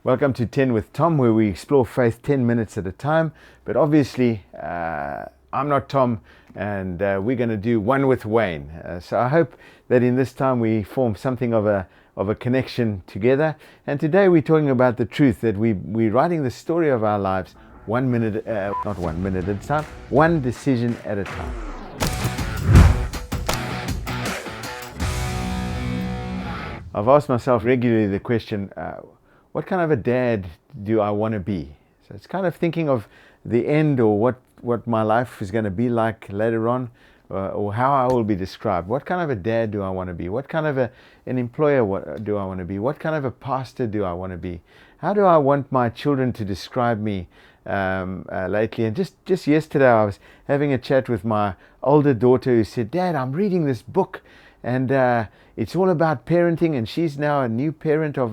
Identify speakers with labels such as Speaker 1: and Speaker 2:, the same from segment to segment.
Speaker 1: Welcome to 10 with Tom, where we explore faith 10 minutes at a time. But obviously, I'm not Tom, and we're going to do one with Wayne. So I hope that in this time we form something of a connection together. And today we're talking about the truth that we're writing the story of our lives 1 minute, not 1 minute at a time, one decision at a time. I've asked myself regularly the question, what kind of a dad do I want to be? So it's kind of thinking of the end, or what my life is going to be like later on, or how I will be described. What kind of a dad do I want to be? What kind of an employer do I want to be? What kind of a pastor do I want to be? How do I want my children to describe me lately? And just yesterday I was having a chat with my older daughter who said, "Dad, I'm reading this book, and it's all about parenting," and she's now a new parent of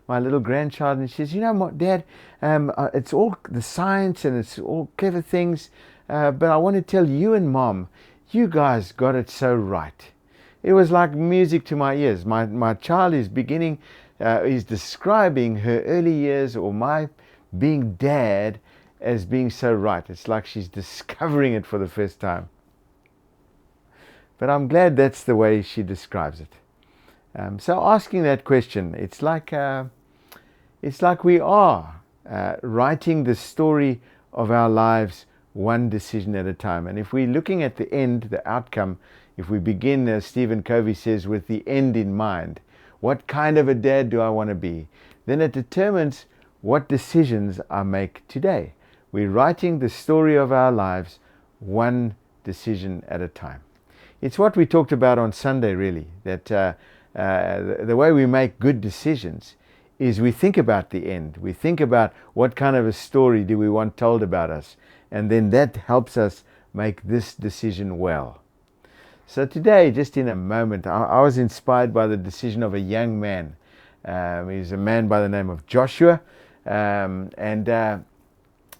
Speaker 1: my little grandchild. And she says, "You know what, Dad, it's all the science and it's all clever things, but I want to tell you and Mom, you guys got it so right." It was like music to my ears. My child is is describing her early years, or my being dad, as being so right. It's like she's discovering it for the first time. But I'm glad that's the way she describes it. So asking that question, it's like we are writing the story of our lives one decision at a time. And if we're looking at the end, the outcome, if we begin, as Stephen Covey says, with the end in mind, what kind of a dad do I want to be? Then it determines what decisions I make today. We're writing the story of our lives one decision at a time. It's what we talked about on Sunday, really, that the way we make good decisions is we think about the end. We think about what kind of a story do we want told about us, and then that helps us make this decision well. So today, just in a moment, I was inspired by the decision of a young man. He's a man by the name of Joshua, and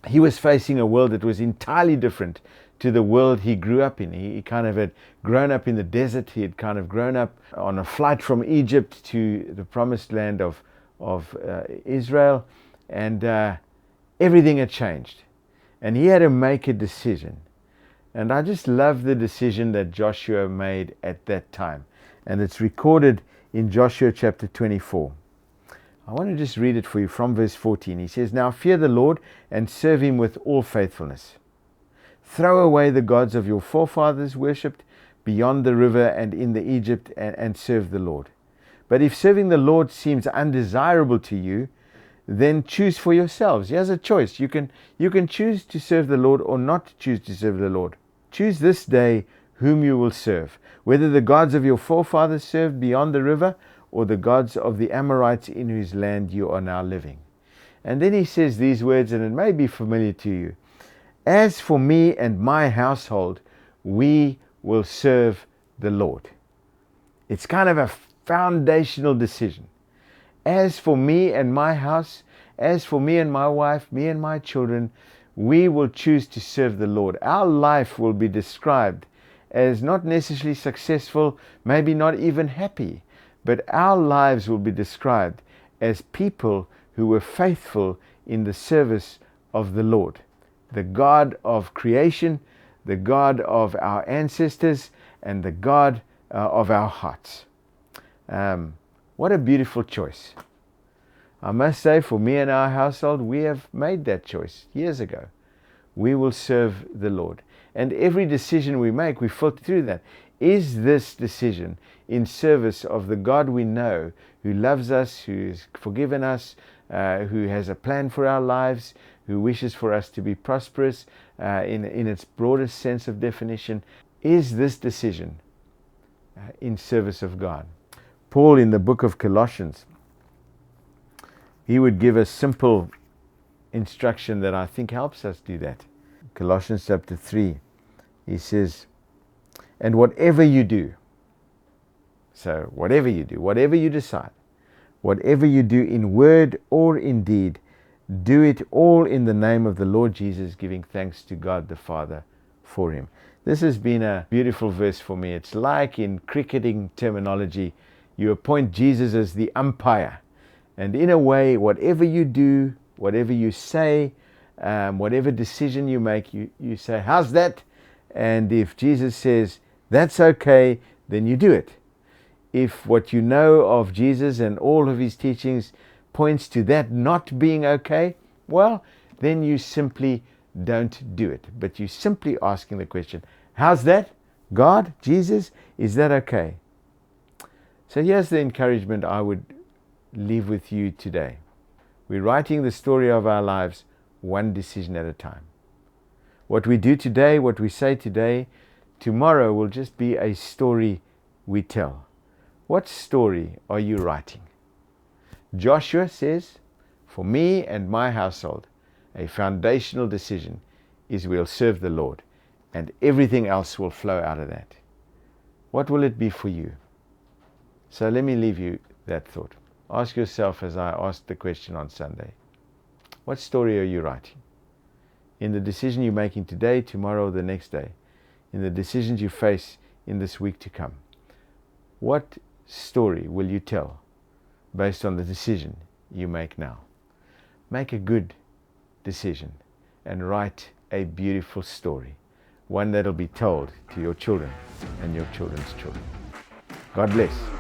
Speaker 1: he was facing a world that was entirely different to the world he grew up in. He kind of had grown up in the desert. He had kind of grown up on a flight from Egypt to the promised land of Israel, and everything had changed. And he had to make a decision. And I just love the decision that Joshua made at that time. And it's recorded in Joshua chapter 24. I want to just read it for you from verse 14. He says, "Now fear the Lord and serve him with all faithfulness. Throw away the gods of your forefathers worshipped beyond the river and in the Egypt, and serve the Lord. But if serving the Lord seems undesirable to you, then choose for yourselves." Here's a choice. You can choose to serve the Lord or not choose to serve the Lord. "Choose this day whom you will serve, whether the gods of your forefathers served beyond the river, or the gods of the Amorites in whose land you are now living." And then he says these words, and it may be familiar to you. "As for me and my household, we will serve the Lord." It's kind of a foundational decision. As for me and my house, as for me and my wife, me and my children, we will choose to serve the Lord. Our life will be described as not necessarily successful, maybe not even happy, but our lives will be described as people who were faithful in the service of the Lord, the God of creation, the God of our ancestors, and the God of our hearts. What a beautiful choice. I must say, for me and our household, we have made that choice years ago. We will serve the Lord. And every decision we make, we filter through that. Is this decision in service of the God we know, who loves us, who has forgiven us, who has a plan for our lives, who wishes for us to be prosperous in its broadest sense of definition? Is this decision in service of God? Paul, in the book of Colossians, he would give a simple instruction that I think helps us do that. Colossians chapter 3, he says, "And whatever you do," so whatever you do, whatever you decide, whatever you do in word or in deed, do it all in the name of the Lord Jesus, giving thanks to God the Father for him. This has been a beautiful verse for me. It's like in cricketing terminology, you appoint Jesus as the umpire, And in a way, whatever you do, whatever you say, whatever decision you make, you say, how's that? And if Jesus says, that's okay, then you do it. If what you know of Jesus and all of his teachings points to that not being okay, well, then you simply don't do it. But you're simply asking the question, how's that? God, Jesus, is that okay? So here's the encouragement I would leave with you today. We're writing the story of our lives one decision at a time. What we do today, what we say today, tomorrow will just be a story we tell. What story are you writing? Joshua says, for me and my household, a foundational decision is we'll serve the Lord, and everything else will flow out of that. What will it be for you? So let me leave you that thought. Ask yourself, as I asked the question on Sunday, what story are you writing? In the decision you're making today, tomorrow, or the next day, in the decisions you face in this week to come, what story will you tell based on the decision you make now? Make a good decision and write a beautiful story, one that'll be told to your children and your children's children. God bless.